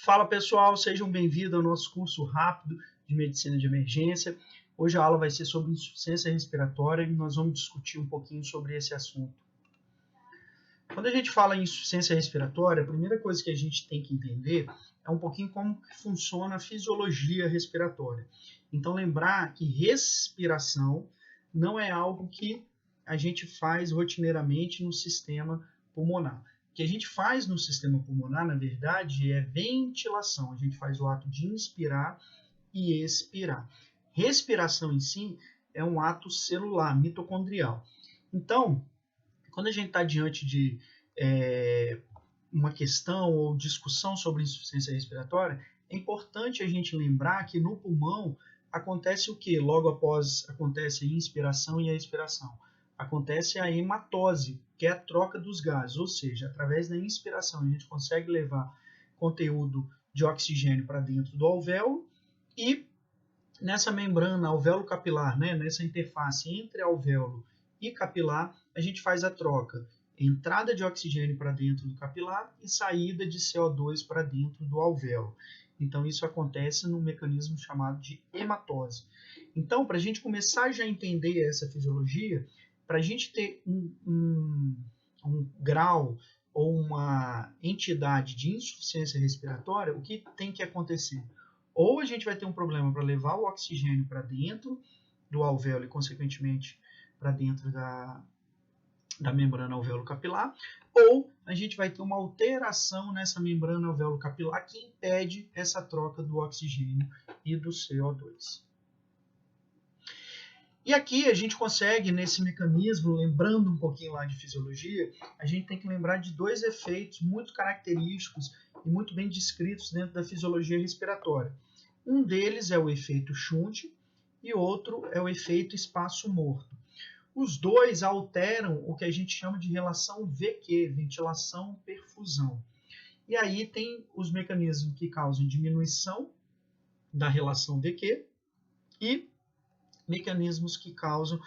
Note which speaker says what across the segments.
Speaker 1: Fala pessoal, sejam bem-vindos ao nosso curso rápido de Medicina de Emergência. Hoje a aula vai ser sobre insuficiência respiratória e nós vamos discutir um pouquinho sobre esse assunto. Quando a gente fala em insuficiência respiratória, a primeira coisa que a gente tem que entender é um pouquinho como que funciona a fisiologia respiratória. Então lembrar que respiração não é algo que a gente faz rotineiramente no sistema pulmonar. O que a gente faz no sistema pulmonar, na verdade, é ventilação. A gente faz o ato de inspirar e expirar. Respiração em si é um ato celular, mitocondrial. Então, quando a gente está diante de uma questão ou discussão sobre insuficiência respiratória, é importante a gente lembrar que no pulmão acontece o quê? Logo após acontece a inspiração e a expiração. Acontece a hematose, que é a troca dos gases, ou seja, através da inspiração a gente consegue levar conteúdo de oxigênio para dentro do alvéolo e nessa membrana alvéolo-capilar, nessa interface entre alvéolo e capilar, a gente faz a troca, entrada de oxigênio para dentro do capilar e saída de CO2 para dentro do alvéolo. Então isso acontece num mecanismo chamado de hematose. Então, para a gente começar já a entender essa fisiologia, para a gente ter um grau ou uma entidade de insuficiência respiratória, o que tem que acontecer? Ou a gente vai ter um problema para levar o oxigênio para dentro do alvéolo e, consequentemente, para dentro da membrana alvéolo-capilar, ou a gente vai ter uma alteração nessa membrana alvéolo-capilar que impede essa troca do oxigênio e do CO2. E aqui a gente consegue, nesse mecanismo, lembrando um pouquinho lá de fisiologia, a gente tem que lembrar de dois efeitos muito característicos e muito bem descritos dentro da fisiologia respiratória. Um deles é o efeito Shunt e outro é o efeito espaço morto. Os dois alteram o que a gente chama de relação VQ, ventilação-perfusão. E aí tem os mecanismos que causam diminuição da relação VQ e mecanismos que causam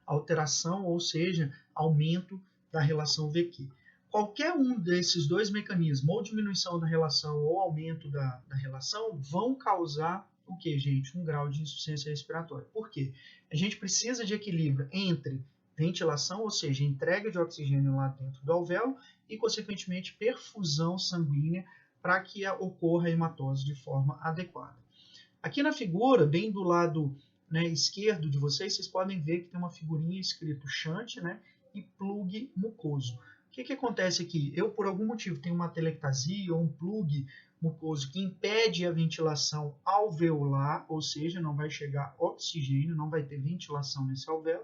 Speaker 1: alteração, ou seja, aumento da relação VQ. Qualquer um desses dois mecanismos, ou diminuição da relação ou aumento da relação, vão causar o que, gente? Um grau de insuficiência respiratória. Por quê? A gente precisa de equilíbrio entre ventilação, ou seja, entrega de oxigênio lá dentro do alvéolo e, consequentemente, perfusão sanguínea para que ocorra a hematose de forma adequada. Aqui na figura, bem do lado esquerdo de vocês podem ver que tem uma figurinha escrito shunt e plug mucoso. O que acontece aqui? Eu, por algum motivo, tenho uma atelectasia ou um plug mucoso que impede a ventilação alveolar, ou seja, não vai chegar oxigênio, não vai ter ventilação nesse alvéolo.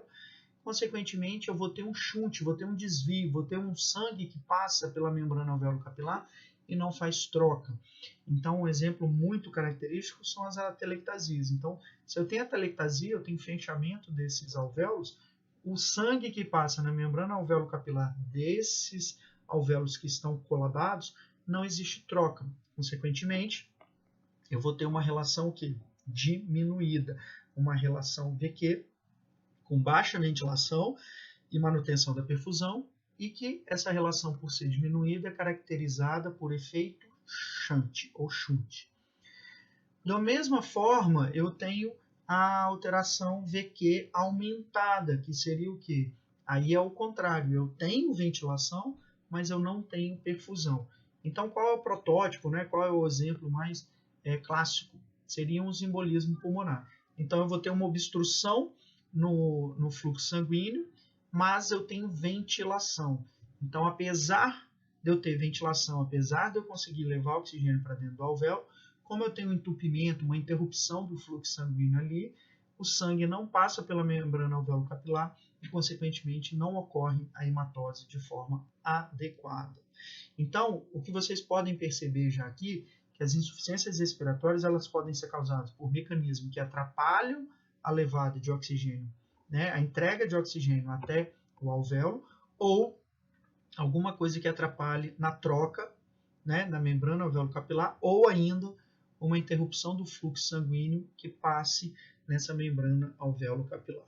Speaker 1: Consequentemente, eu vou ter um shunt, vou ter um desvio, vou ter um sangue que passa pela membrana alvéolo-capilar e não faz troca. Então, um exemplo muito característico são as atelectasias. Então, se eu tenho atelectasia, eu tenho fechamento desses alvéolos, o sangue que passa na membrana alvéolo-capilar desses alvéolos que estão colabados, não existe troca. Consequentemente, eu vou ter uma relação diminuída, uma relação VQ com baixa ventilação e manutenção da perfusão, e que essa relação, por ser diminuída, é caracterizada por efeito shunt ou shunt. Da mesma forma, eu tenho a alteração VQ aumentada, que seria o quê? Aí é o contrário, eu tenho ventilação, mas eu não tenho perfusão. Então, qual é o protótipo, qual é o exemplo mais clássico? Seria um embolismo pulmonar. Então, eu vou ter uma obstrução no fluxo sanguíneo, mas eu tenho ventilação. Então, apesar de eu ter ventilação, apesar de eu conseguir levar oxigênio para dentro do alvéolo, como eu tenho um entupimento, uma interrupção do fluxo sanguíneo ali, o sangue não passa pela membrana alvéolo-capilar e, consequentemente, não ocorre a hematose de forma adequada. Então, o que vocês podem perceber já aqui, que as insuficiências respiratórias elas podem ser causadas por mecanismos que atrapalham a levada de oxigênio, a entrega de oxigênio até o alvéolo, ou alguma coisa que atrapalhe na troca na membrana alvéolo-capilar, ou ainda uma interrupção do fluxo sanguíneo que passe nessa membrana alvéolo-capilar.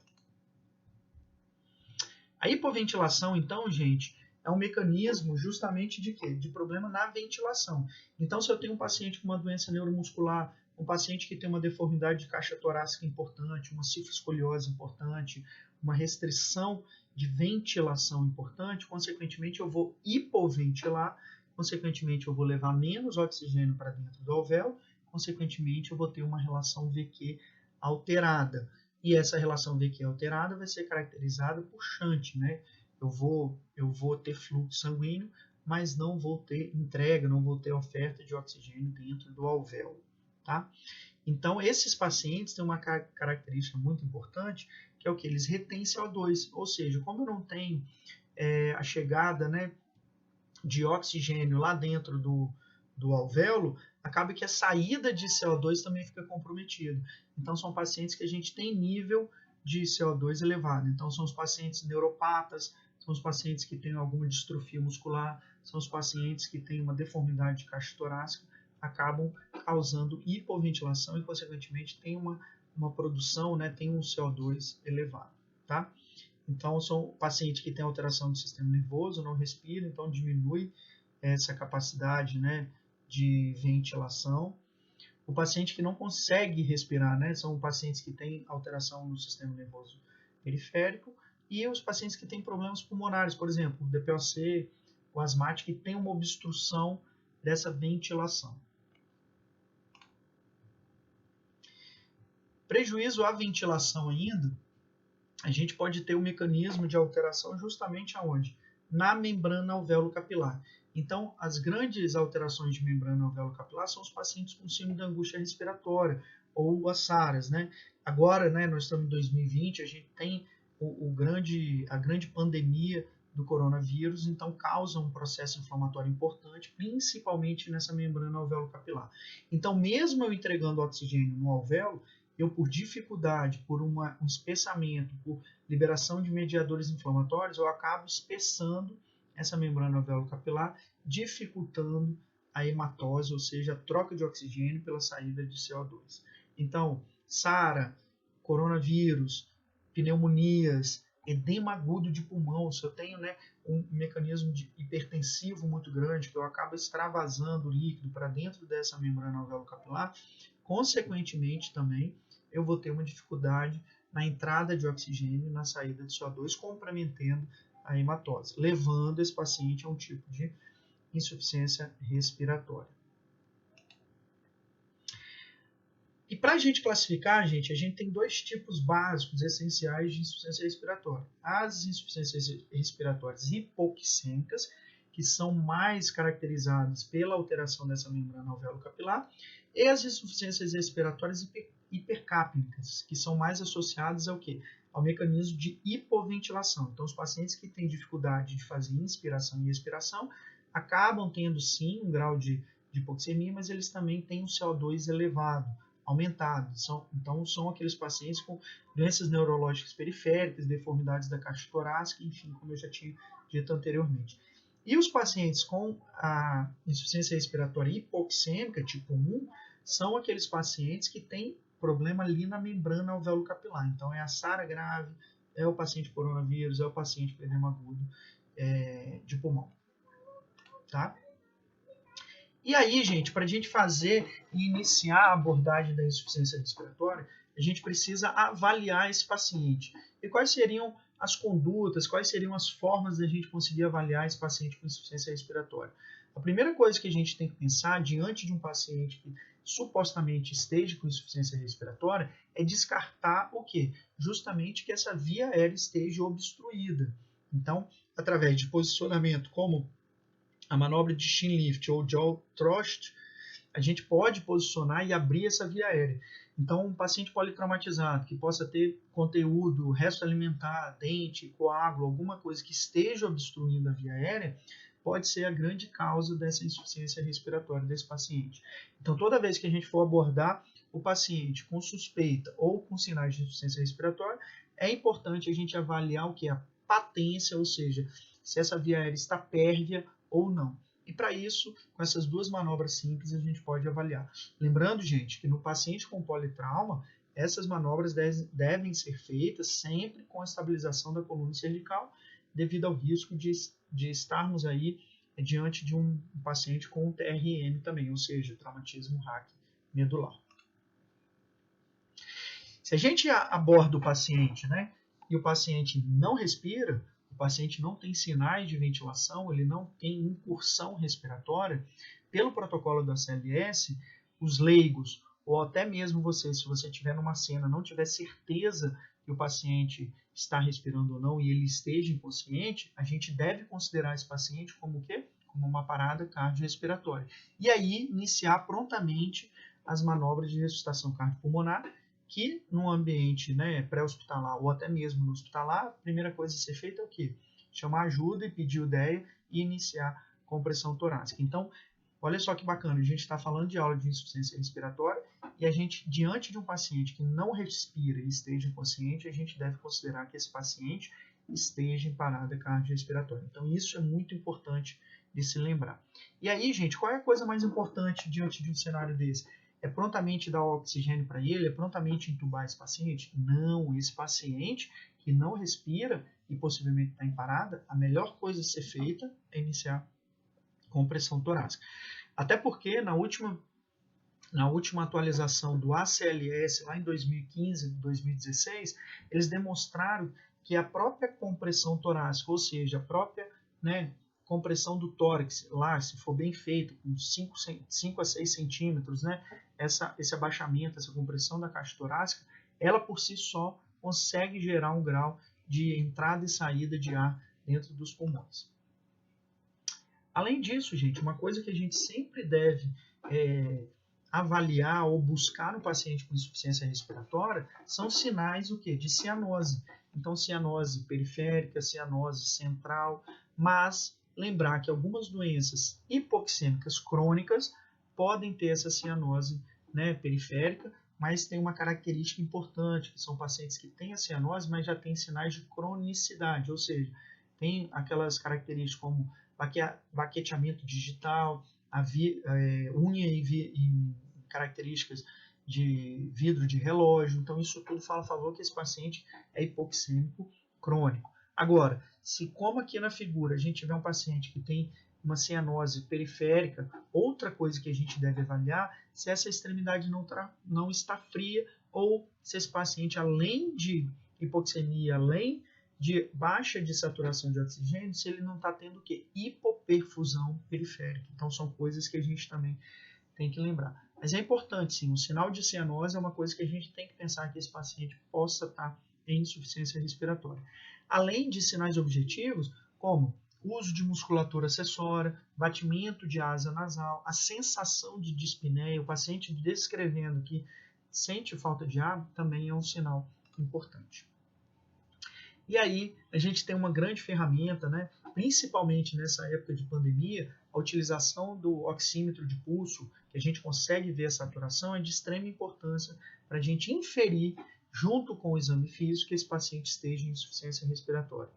Speaker 1: A hipoventilação, então, gente, é um mecanismo justamente de quê? De problema na ventilação. Então, se eu tenho um paciente com uma doença neuromuscular, um paciente que tem uma deformidade de caixa torácica importante, uma cifroescoliose importante, uma restrição de ventilação importante, consequentemente eu vou hipoventilar, consequentemente eu vou levar menos oxigênio para dentro do alvéolo, consequentemente eu vou ter uma relação VQ alterada. E essa relação VQ alterada vai ser caracterizada por shunt, né? Eu vou ter fluxo sanguíneo, mas não vou ter entrega, não vou ter oferta de oxigênio dentro do alvéolo, tá? Então, esses pacientes têm uma característica muito importante, que é o que? Eles retêm CO2, ou seja, como eu não tenho a chegada, né, de oxigênio lá dentro do alvéolo, acaba que a saída de CO2 também fica comprometida. Então, são pacientes que a gente tem nível de CO2 elevado. Então, são os pacientes neuropatas, são os pacientes que têm alguma distrofia muscular, são os pacientes que têm uma deformidade de caixa torácica, acabam causando hipoventilação e, consequentemente, tem uma produção, né, tem um CO2 elevado, tá? Então, são pacientes que têm alteração do sistema nervoso, não respiram, então diminui essa capacidade, né, de ventilação. O paciente que não consegue respirar, né, são pacientes que têm alteração no sistema nervoso periférico, e os pacientes que têm problemas pulmonares, por exemplo, o DPOC, o asmático, que tem uma obstrução dessa ventilação. Prejuízo à ventilação ainda, a gente pode ter um mecanismo de alteração justamente aonde? Na membrana alvéolo-capilar. Então, as grandes alterações de membrana alvéolo-capilar são os pacientes com síndrome de angústia respiratória, ou as SARAs, né? Agora, né, nós estamos em 2020, a gente tem a grande pandemia do coronavírus, então causa um processo inflamatório importante, principalmente nessa membrana alvéolo-capilar. Então, mesmo eu entregando oxigênio no alvéolo, eu, por dificuldade, por um espessamento, por liberação de mediadores inflamatórios, eu acabo espessando essa membrana alvéolo-capilar, dificultando a hematose, ou seja, a troca de oxigênio pela saída de CO2. Então, SARA, coronavírus, pneumonias, edema agudo de pulmão, se eu tenho, né, um mecanismo hipertensivo muito grande, que eu acabo extravasando líquido para dentro dessa membrana alvéolo-capilar, consequentemente também eu vou ter uma dificuldade na entrada de oxigênio e na saída de CO2, comprometendo a hematose, levando esse paciente a um tipo de insuficiência respiratória. E para a gente classificar, gente, a gente tem dois tipos básicos, essenciais de insuficiência respiratória. As insuficiências respiratórias hipoxêmicas, que são mais caracterizadas pela alteração dessa membrana alvéolo-capilar, e as insuficiências respiratórias hipercápnicas, que são mais associadas ao quê? Ao mecanismo de hipoventilação. Então, os pacientes que têm dificuldade de fazer inspiração e expiração acabam tendo, sim, um grau de hipoxemia, mas eles também têm um CO2 elevado, aumentado. Então, são aqueles pacientes com doenças neurológicas periféricas, deformidades da caixa torácica, enfim, como eu já tinha dito anteriormente. E os pacientes com a insuficiência respiratória hipoxêmica, tipo 1, são aqueles pacientes que têm problema ali na membrana alvéolo-capilar. Então, é a SARA grave, é o paciente coronavírus, é o paciente com edema agudo de pulmão. Tá? E aí, gente, para a gente fazer e iniciar a abordagem da insuficiência respiratória, a gente precisa avaliar esse paciente. E quais seriam as condutas, quais seriam as formas da gente conseguir avaliar esse paciente com insuficiência respiratória? A primeira coisa que a gente tem que pensar diante de um paciente que supostamente esteja com insuficiência respiratória é descartar o quê? Justamente que essa via aérea esteja obstruída. Então, através de posicionamento como a manobra de chin lift ou jaw thrust, a gente pode posicionar e abrir essa via aérea. Então, um paciente politraumatizado que possa ter conteúdo, resto alimentar, dente, coágulo, alguma coisa que esteja obstruindo a via aérea, pode ser a grande causa dessa insuficiência respiratória desse paciente. Então, toda vez que a gente for abordar o paciente com suspeita ou com sinais de insuficiência respiratória, é importante a gente avaliar o que é a patência, ou seja, se essa via aérea está pérvia ou não. E para isso, com essas duas manobras simples, a gente pode avaliar. Lembrando, gente, que no paciente com politrauma, essas manobras devem ser feitas sempre com a estabilização da coluna cervical, devido ao risco de de estarmos aí diante de um paciente com TRM também, ou seja, traumatismo raquimedular. Se a gente aborda o paciente, né, e o paciente não respira, o paciente não tem sinais de ventilação, ele não tem incursão respiratória, pelo protocolo da CLS, os leigos, ou até mesmo você, se você estiver numa cena, não tiver certeza que o paciente está respirando ou não e ele esteja inconsciente, a gente deve considerar esse paciente como o quê? Como uma parada cardiorrespiratória. E aí, iniciar prontamente as manobras de ressuscitação cardiopulmonar, que no ambiente, né, pré-hospitalar ou até mesmo no hospitalar, a primeira coisa a ser feita é o quê? Chamar ajuda e pedir ideia e iniciar compressão torácica. Então, olha só que bacana, a gente está falando de aula de insuficiência respiratória e a gente, diante de um paciente que não respira e esteja inconsciente, a gente deve considerar que esse paciente esteja em parada cardiorrespiratória. Então, isso é muito importante de se lembrar. E aí, gente, qual é a coisa mais importante diante de um cenário desse? É prontamente dar oxigênio para ele? É prontamente entubar esse paciente? Não, esse paciente que não respira e possivelmente está em parada, a melhor coisa a ser feita é iniciar compressão torácica. Até porque na última atualização do ACLS, lá em 2015, 2016, eles demonstraram que a própria compressão torácica, ou seja, a própria, né, compressão do tórax, lá, se for bem feito, com 5 a 6 centímetros, né, esse abaixamento, essa compressão da caixa torácica, ela por si só consegue gerar um grau de entrada e saída de ar dentro dos pulmões. Além disso, gente, uma coisa que a gente sempre deve avaliar ou buscar no paciente com insuficiência respiratória são sinais o quê? De cianose. Então, cianose periférica, cianose central, mas lembrar que algumas doenças hipoxêmicas crônicas podem ter essa cianose, né, periférica, mas tem uma característica importante, que são pacientes que têm a cianose, mas já têm sinais de cronicidade, ou seja, tem aquelas características como baqueteamento digital, unha e características de vidro de relógio. Então, isso tudo fala a favor que esse paciente é hipoxêmico crônico. Agora, se como aqui na figura a gente vê um paciente que tem uma cianose periférica, outra coisa que a gente deve avaliar se essa extremidade não está fria ou se esse paciente, além de hipoxemia, além de baixa de saturação de oxigênio, se ele não está tendo o quê? Hipoperfusão periférica. Então, são coisas que a gente também tem que lembrar. Mas é importante, sim, o sinal de cianose é uma coisa que a gente tem que pensar que esse paciente possa estar em insuficiência respiratória. Além de sinais objetivos, como uso de musculatura acessória, batimento de asa nasal, a sensação de dispneia, o paciente descrevendo que sente falta de ar, também é um sinal importante. E aí a gente tem uma grande ferramenta, né? Principalmente nessa época de pandemia, a utilização do oxímetro de pulso, que a gente consegue ver a saturação, é de extrema importância para a gente inferir, junto com o exame físico, que esse paciente esteja em insuficiência respiratória.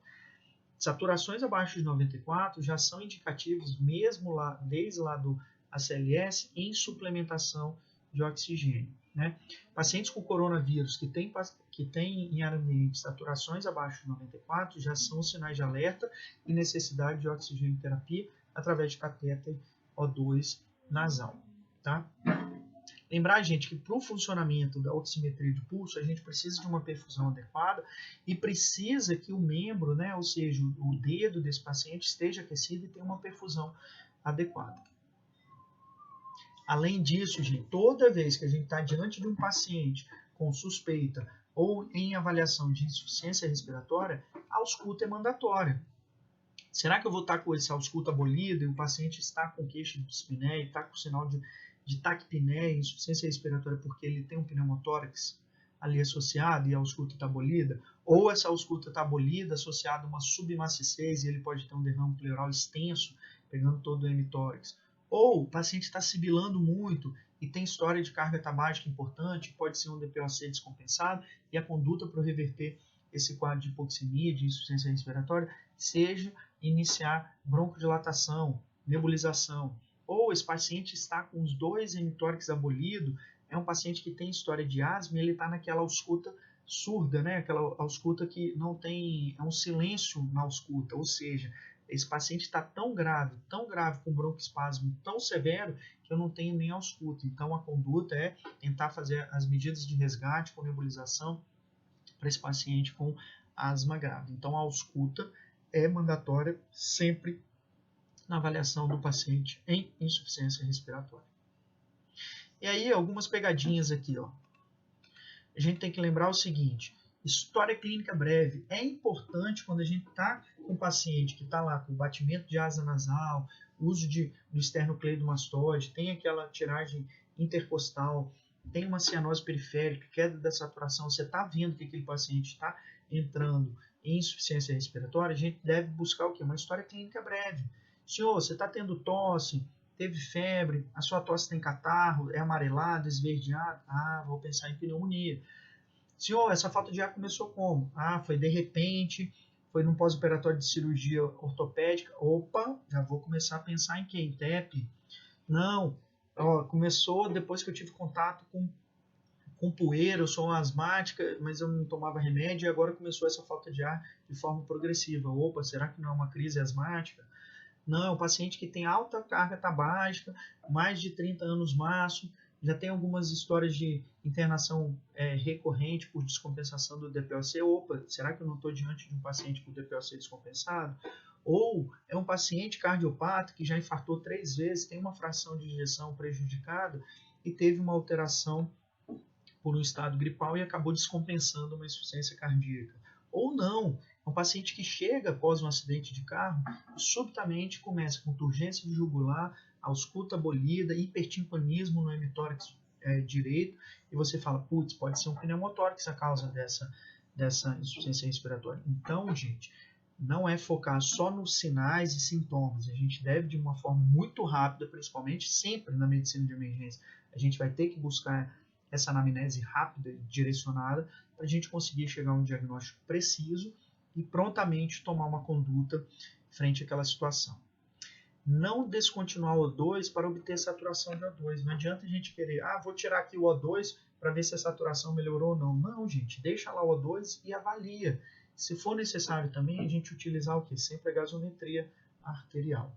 Speaker 1: Saturações abaixo de 94 já são indicativos, mesmo lá, desde lá do ACLS, em suplementação de oxigênio. Né? Pacientes com coronavírus que têm em ar ambiente saturações abaixo de 94 já são sinais de alerta e necessidade de oxigênio terapia através de catéter O2 nasal. Tá? Lembrar, gente, que para o funcionamento da oximetria de pulso, a gente precisa de uma perfusão adequada e precisa que o membro, né, ou seja, o dedo desse paciente esteja aquecido e tenha uma perfusão adequada. Além disso, gente, toda vez que a gente está diante de um paciente com suspeita ou em avaliação de insuficiência respiratória, a ausculta é mandatória. Será que eu vou estar com essa ausculta abolida e o paciente está com queixa de dispneia, está com sinal de taquipneia, insuficiência respiratória porque ele tem um pneumotórax ali associado e a ausculta está abolida? Ou essa ausculta está abolida associada a uma submaciçez e ele pode ter um derrame pleural extenso, pegando todo o hemitórax? Ou o paciente está sibilando muito e tem história de carga tabágica importante, pode ser um DPOC descompensado, e a conduta para reverter esse quadro de hipoxemia, de insuficiência respiratória, seja iniciar broncodilatação, nebulização. Ou esse paciente está com os 2 hemitórax abolido, é um paciente que tem história de asma e ele está naquela ausculta surda, né? Aquela ausculta que não tem, é um silêncio na ausculta, ou seja, esse paciente está tão grave, com broncoespasmo tão severo, que eu não tenho nem ausculta. Então, a conduta é tentar fazer as medidas de resgate com nebulização para esse paciente com asma grave. Então, a ausculta é mandatória sempre na avaliação do paciente em insuficiência respiratória. E aí, algumas pegadinhas aqui, ó. A gente tem que lembrar o seguinte: história clínica breve. É importante quando a gente está com um paciente que está lá com batimento de asa nasal, uso do esternocleidomastoide, tem aquela tiragem intercostal, tem uma cianose periférica, queda da saturação, você está vendo que aquele paciente está entrando em insuficiência respiratória, a gente deve buscar o quê? Uma história clínica breve. Senhor, você está tendo tosse, teve febre, a sua tosse tem catarro, é amarelado, esverdeado? Ah, vou pensar em pneumonia. Senhor, essa falta de ar começou como? Ah, foi de repente, foi num pós-operatório de cirurgia ortopédica. Opa, já vou começar a pensar em quê? Em TEP? Não, ó, começou depois que eu tive contato com poeira, eu sou asmática, mas eu não tomava remédio e agora começou essa falta de ar de forma progressiva. Opa, será que não é uma crise asmática? Não, é um paciente que tem alta carga tabágica, mais de 30 anos maço, já tem algumas histórias de internação recorrente por descompensação do DPOC. Opa, será que eu não estou diante de um paciente com DPOC descompensado? Ou é um paciente cardiopata que já infartou 3 vezes, tem uma fração de ejeção prejudicada e teve uma alteração por um estado gripal e acabou descompensando uma insuficiência cardíaca. Ou não, é um paciente que chega após um acidente de carro e subitamente começa com turgência de jugular, ausculta abolida, hipertimpanismo no hemitórax direito, e você fala, putz, pode ser um pneumotórax a causa dessa insuficiência respiratória. Então, gente, não é focar só nos sinais e sintomas. A gente deve, de uma forma muito rápida, principalmente sempre na medicina de emergência, a gente vai ter que buscar essa anamnese rápida e direcionada para a gente conseguir chegar a um diagnóstico preciso e prontamente tomar uma conduta frente àquela situação. Não descontinuar o O2 para obter saturação de O2. Não adianta a gente querer, vou tirar aqui o O2 para ver se a saturação melhorou ou não. Não, gente, deixa lá o O2 e avalia. Se for necessário também, a gente utilizar o quê? Sempre a gasometria arterial.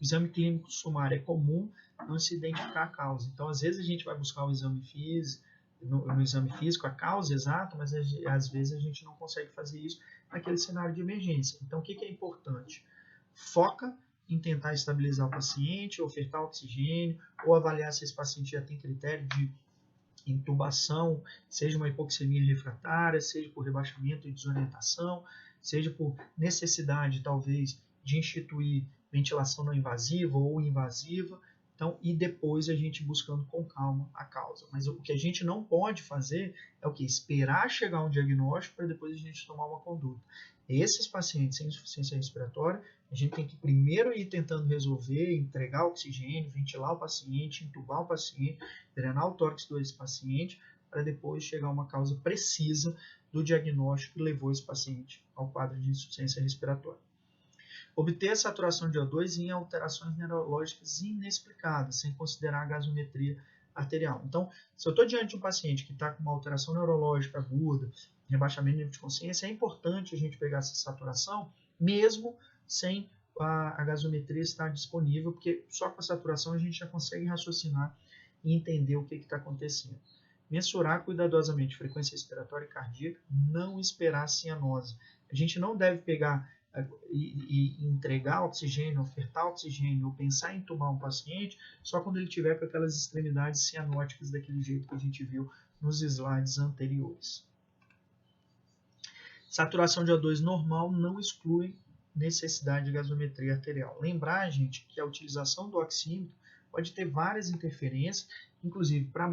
Speaker 1: O exame clínico sumário é comum não se identificar a causa. Então, às vezes a gente vai buscar o exame físico, no exame físico a causa exata, mas às vezes a gente não consegue fazer isso naquele cenário de emergência. Então, o que é importante? Foca em tentar estabilizar o paciente, ofertar oxigênio, ou avaliar se esse paciente já tem critério de intubação, seja uma hipoxemia refratária, seja por rebaixamento e desorientação, seja por necessidade, talvez, de instituir ventilação não invasiva ou invasiva. Então, e depois a gente buscando com calma a causa. Mas o que a gente não pode fazer é o que? Esperar chegar um diagnóstico para depois a gente tomar uma conduta. Esses pacientes sem insuficiência respiratória, a gente tem que primeiro ir tentando resolver, entregar oxigênio, ventilar o paciente, intubar o paciente, drenar o tórax desse paciente, para depois chegar a uma causa precisa do diagnóstico que levou esse paciente ao quadro de insuficiência respiratória. Obter a saturação de O2 em alterações neurológicas inexplicadas, sem considerar a gasometria arterial. Então, se eu estou diante de um paciente que está com uma alteração neurológica aguda, rebaixamento de nível de consciência, é importante a gente pegar essa saturação, mesmo sem a gasometria estar disponível, porque só com a saturação a gente já consegue raciocinar e entender o que está acontecendo. Mensurar cuidadosamente frequência respiratória e cardíaca, não esperar cianose. A gente não deve pegar e entregar oxigênio, ofertar oxigênio ou pensar em intubar um paciente só quando ele tiver com aquelas extremidades cianóticas daquele jeito que a gente viu nos slides anteriores. Saturação de O2 normal não exclui necessidade de gasometria arterial. Lembrar, gente, que a utilização do oxímetro pode ter várias interferências, inclusive para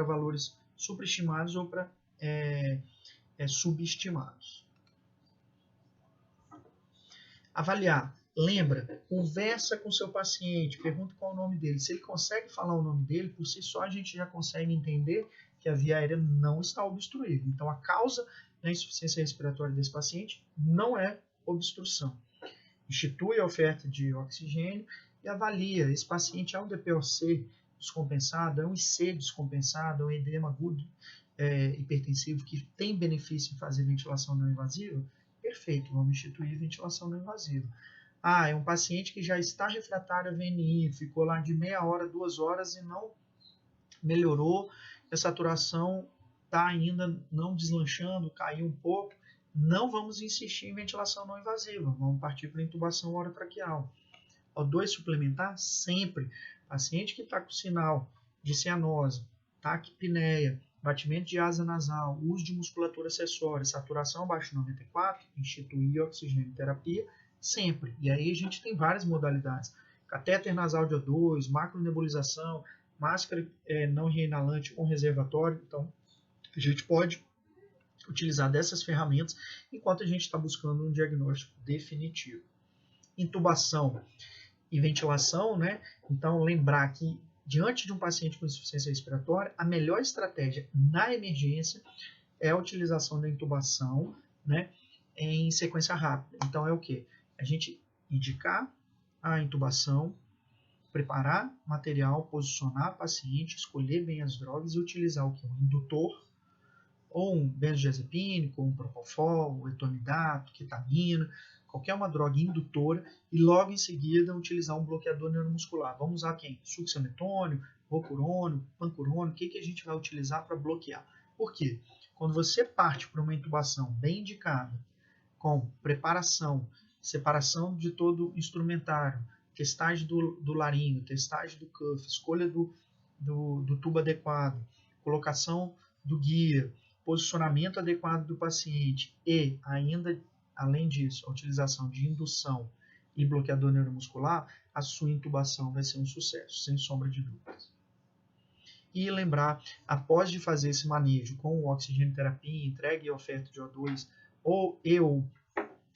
Speaker 1: valores superestimados ou para subestimados. Avaliar. Lembra, conversa com o seu paciente, pergunta qual é o nome dele. Se ele consegue falar o nome dele, por si só a gente já consegue entender que a via aérea não está obstruída. Então, a causa da insuficiência respiratória desse paciente não é obstrução. Institui a oferta de oxigênio e avalia. Esse paciente é um DPOC descompensado, é um IC descompensado, é um edema agudo hipertensivo que tem benefício em fazer ventilação não invasiva? Perfeito, vamos instituir ventilação não invasiva. Ah, é um paciente que já está refratário a VNI, ficou lá de meia hora, 2 horas e não melhorou, a saturação está ainda não deslanchando, caiu um pouco. Não vamos insistir em ventilação não invasiva, vamos partir para intubação orotraqueal. O2 suplementar sempre. Paciente que está com sinal de cianose, taquipneia, batimento de asa nasal, uso de musculatura acessória, saturação abaixo de 94, instituir oxigênio terapia sempre. E aí a gente tem várias modalidades. Catéter nasal de O2, macronebulização, máscara não reinalante com reservatório. Então, a gente pode utilizar dessas ferramentas enquanto a gente está buscando um diagnóstico definitivo. Intubação e ventilação, né? Então, lembrar que diante de um paciente com insuficiência respiratória, a melhor estratégia na emergência é a utilização da intubação, né? Em sequência rápida. Então, é o quê? A gente indicar a intubação, preparar material, posicionar o paciente, escolher bem as drogas e utilizar o que? Um indutor, ou um benzodiazepínico, ou um propofol, um etomidato, ketamina, qualquer uma droga indutora, e logo em seguida utilizar um bloqueador neuromuscular. Vamos usar quem? Succinilmetônio, rocurônio, pancurônio, o que a gente vai utilizar para bloquear? Por quê? Quando você parte para uma intubação bem indicada, com preparação, separação de todo o instrumentário, testagem do laringo, testagem do cuff, escolha do tubo adequado, colocação do guia, posicionamento adequado do paciente e ainda, além disso, a utilização de indução e bloqueador neuromuscular, a sua intubação vai ser um sucesso, sem sombra de dúvidas. E lembrar, após de fazer esse manejo com o oxigênio terapia, entrega e oferta de O2 ou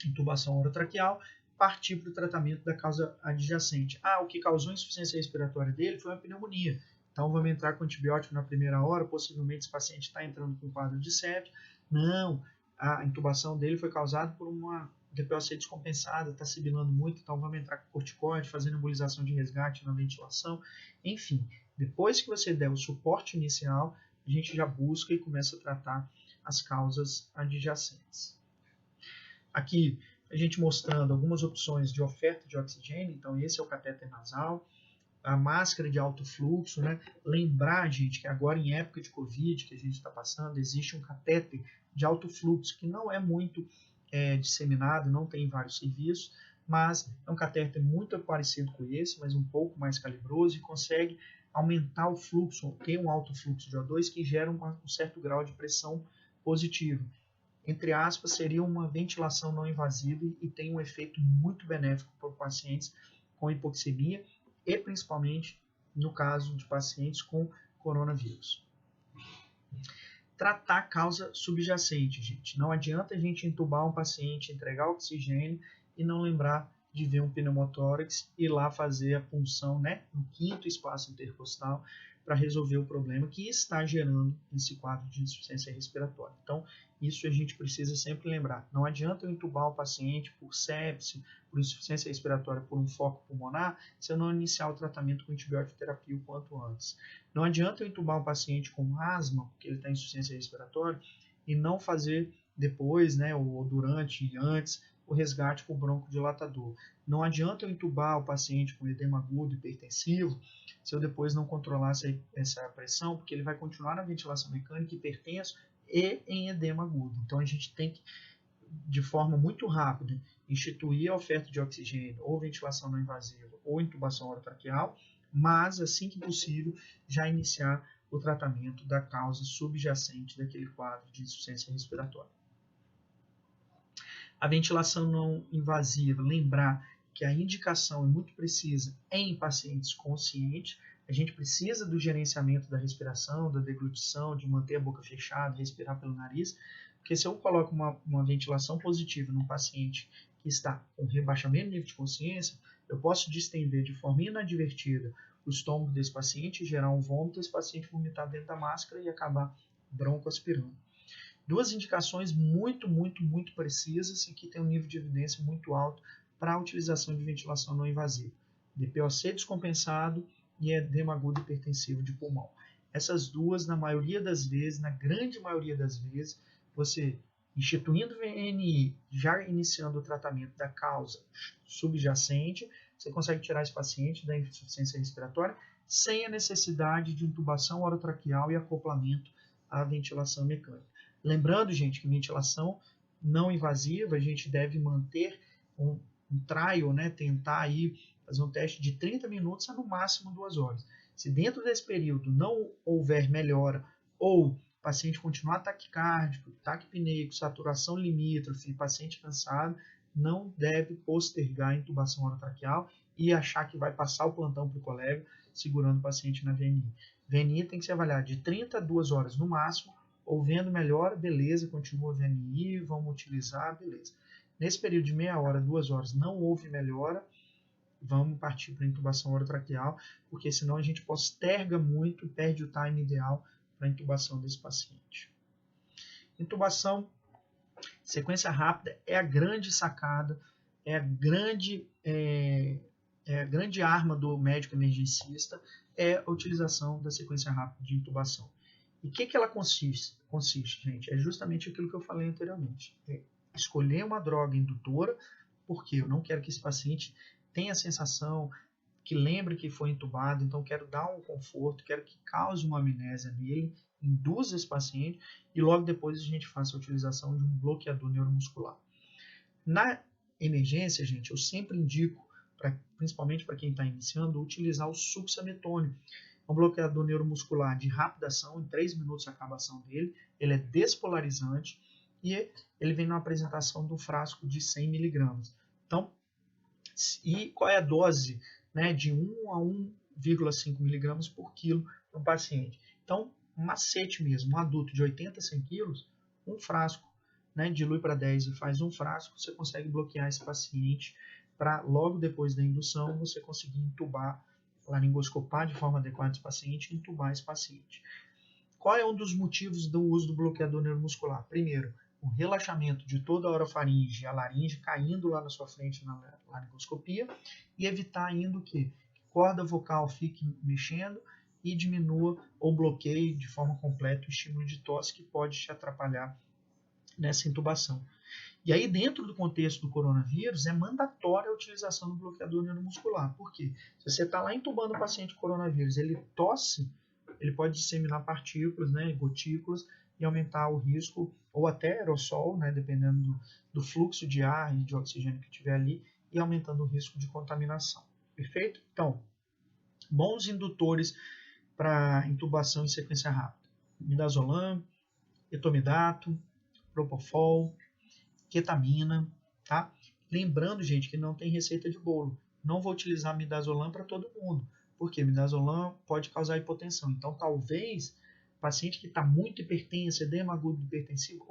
Speaker 1: intubação orotraqueal, partir para o tratamento da causa adjacente. O que causou insuficiência respiratória dele foi uma pneumonia. Então, vamos entrar com antibiótico na primeira hora, possivelmente esse paciente está entrando com quadro de sepse. Não, a intubação dele foi causada por uma DPOC descompensada, está sibilando muito, então vamos entrar com corticoide, fazendo nebulização de resgate na ventilação. Enfim, depois que você der o suporte inicial, a gente já busca e começa a tratar as causas adjacentes. Aqui, a gente mostrando algumas opções de oferta de oxigênio, então esse é o catéter nasal, a máscara de alto fluxo, né? Lembrar, gente, que agora em época de Covid que a gente está passando, existe um catéter de alto fluxo que não é muito disseminado, não tem vários serviços, mas é um catéter muito parecido com esse, mas um pouco mais calibroso e consegue aumentar o fluxo, ter um alto fluxo de O2 que gera um certo grau de pressão positiva. Entre aspas, seria uma ventilação não invasiva e tem um efeito muito benéfico para pacientes com hipoxemia e principalmente no caso de pacientes com coronavírus. Tratar a causa subjacente, gente. Não adianta a gente entubar um paciente, entregar oxigênio e não lembrar de ver um pneumotórax e ir lá fazer a punção, né, no quinto espaço intercostal para resolver o problema que está gerando esse quadro de insuficiência respiratória. Então, isso a gente precisa sempre lembrar. Não adianta eu entubar o paciente por sepse, por insuficiência respiratória, por um foco pulmonar, se eu não iniciar o tratamento com antibiótico terapia o quanto antes. Não adianta eu entubar um paciente com asma, porque ele está em insuficiência respiratória, e não fazer depois, né, ou durante e antes, o resgate com broncodilatador. Não adianta eu entubar o paciente com edema agudo hipertensivo se eu depois não controlar essa pressão, porque ele vai continuar na ventilação mecânica, hipertenso e em edema agudo. Então a gente tem que, de forma muito rápida, instituir a oferta de oxigênio ou ventilação não invasiva ou intubação orotraqueal, mas assim que possível já iniciar o tratamento da causa subjacente daquele quadro de insuficiência respiratória. A ventilação não invasiva, lembrar que a indicação é muito precisa em pacientes conscientes. A gente precisa do gerenciamento da respiração, da deglutição, de manter a boca fechada, respirar pelo nariz, porque se eu coloco uma ventilação positiva num paciente que está com rebaixamento de nível de consciência, eu posso distender de forma inadvertida o estômago desse paciente, gerar um vômito, esse paciente vomitar dentro da máscara e acabar broncoaspirando. Duas indicações muito precisas e que têm um nível de evidência muito alto para a utilização de ventilação não invasiva. DPOC descompensado e edema agudo hipertensivo de pulmão. Essas duas, na maioria das vezes, na grande maioria das vezes, você Instituindo VNI, já iniciando o tratamento da causa subjacente, você consegue tirar esse paciente da insuficiência respiratória sem a necessidade de intubação orotraqueal e acoplamento à ventilação mecânica. Lembrando, gente, que ventilação não invasiva, a gente deve manter um trial, né, tentar aí fazer um teste de 30 minutos a no máximo 2 horas. Se dentro desse período não houver melhora ou o paciente continuar taquicárdico, taquipneico, saturação limítrofe, paciente cansado, não deve postergar a intubação orotraqueal e achar que vai passar o plantão para o colega segurando o paciente na VNI. VNI tem que ser avaliado de 30 a 2 horas no máximo, ou vendo melhor, beleza, continua VNI, vamos utilizar, beleza. Nesse período de meia hora, 2 horas, não houve melhora, vamos partir para a intubação orotraqueal, porque senão a gente posterga muito, perde o time ideal para a intubação desse paciente. Intubação, sequência rápida, é a grande sacada, é a grande arma do médico emergencista, é a utilização da sequência rápida de intubação. E o que ela consiste, gente? É justamente aquilo que eu falei anteriormente. É escolher uma droga indutora, porque eu não quero que esse paciente tenha a sensação que lembre que foi entubado, então quero dar um conforto, quero que cause uma amnésia nele, induza esse paciente e logo depois a gente faça a utilização de um bloqueador neuromuscular. Na emergência, gente, eu sempre indico, principalmente para quem está iniciando, utilizar o succinilmetônio. É um bloqueador neuromuscular de rápida ação, em 3 minutos acaba a ação dele, ele é despolarizante e ele vem numa apresentação do frasco de 100 mg. Então, e qual é a dose, né, de 1 a 1,5 mg por quilo no paciente? Então, um macete mesmo, um adulto de 80 a 100 quilos, um frasco, né, dilui para 10 e faz um frasco, você consegue bloquear esse paciente para logo depois da indução você conseguir intubar, laringoscopar de forma adequada esse paciente e intubar esse paciente. Qual é um dos motivos do uso do bloqueador neuromuscular? Primeiro, o relaxamento de toda a orofaringe e a laringe caindo lá na sua frente na laringoscopia e evitar ainda que a corda vocal fique mexendo e diminua ou bloqueie de forma completa o estímulo de tosse que pode te atrapalhar nessa intubação. E aí, dentro do contexto do coronavírus, é mandatória a utilização do bloqueador neuromuscular. Por quê? Se você está lá intubando o paciente com coronavírus, ele tosse, ele pode disseminar partículas, né, gotículas, e aumentar o risco, ou até aerossol, né, dependendo do fluxo de ar e de oxigênio que tiver ali, e aumentando o risco de contaminação. Perfeito? Então, bons indutores para intubação em sequência rápida. Midazolam, etomidato, propofol, ketamina, tá? Lembrando, gente, que não tem receita de bolo. Não vou utilizar midazolam para todo mundo, porque midazolam pode causar hipotensão. Então, talvez, paciente que está muito hipertenso, edema agudo hipertensivo,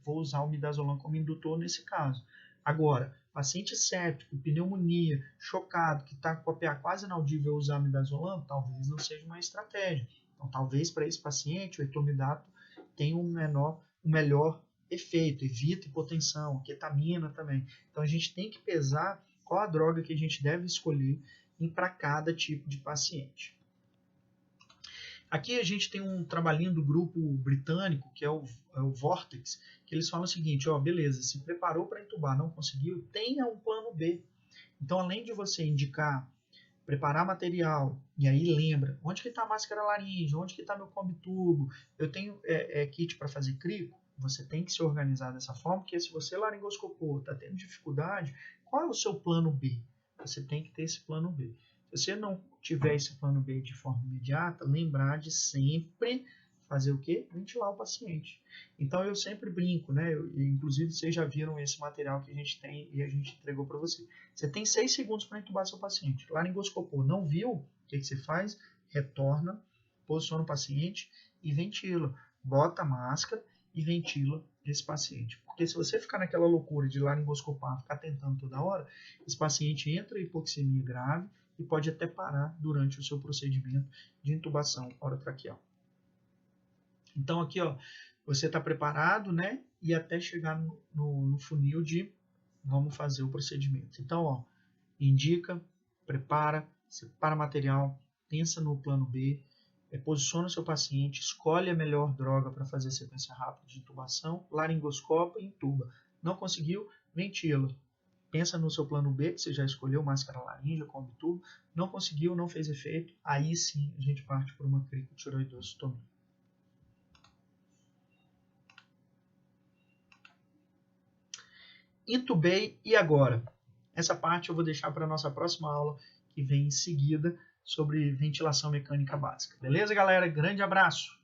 Speaker 1: vou usar o midazolam como indutor nesse caso. Agora, paciente séptico, pneumonia, chocado, que está com a PA quase inaudível usar midazolam, talvez não seja uma estratégia. Então, talvez para esse paciente o etomidato tenha um melhor efeito, evita hipotensão, ketamina também. Então a gente tem que pesar qual a droga que a gente deve escolher para cada tipo de paciente. Aqui a gente tem um trabalhinho do grupo britânico, que é o Vortex, que eles falam o seguinte, beleza, se preparou para intubar, não conseguiu, tenha um plano B. Então, além de você indicar, preparar material, e aí lembra, onde que está a máscara laringe, onde que está meu combi-tubo, eu tenho kit para fazer crico, você tem que se organizar dessa forma, porque se você laringoscopou, está tendo dificuldade, qual é o seu plano B? Você tem que ter esse plano B. Se você não tiver esse plano B de forma imediata, lembrar de sempre fazer o quê? Ventilar o paciente. Então eu sempre brinco, né? Inclusive vocês já viram esse material que a gente tem e a gente entregou para você. Você tem 6 segundos para intubar seu paciente. Laringoscopou, não viu? O que você faz? Retorna, posiciona o paciente e ventila. Bota a máscara e ventila esse paciente. Porque se você ficar naquela loucura de laringoscopar, ficar tentando toda hora, esse paciente entra em hipoxemia grave e pode até parar durante o seu procedimento de intubação orotraqueal. Então aqui, você está preparado, né? E até chegar no funil de vamos fazer o procedimento. Então, indica, prepara, separa material, pensa no plano B, posiciona o seu paciente, escolhe a melhor droga para fazer a sequência rápida de intubação, laringoscópio e intuba. Não conseguiu, ventila. Pensa no seu plano B, que você já escolheu, máscara laríngea, combi tubo. Não conseguiu, não fez efeito, aí sim a gente parte por uma cricotireoidostomia. Intubei e agora? Essa parte eu vou deixar para a nossa próxima aula, que vem em seguida, sobre ventilação mecânica básica. Beleza, galera? Grande abraço!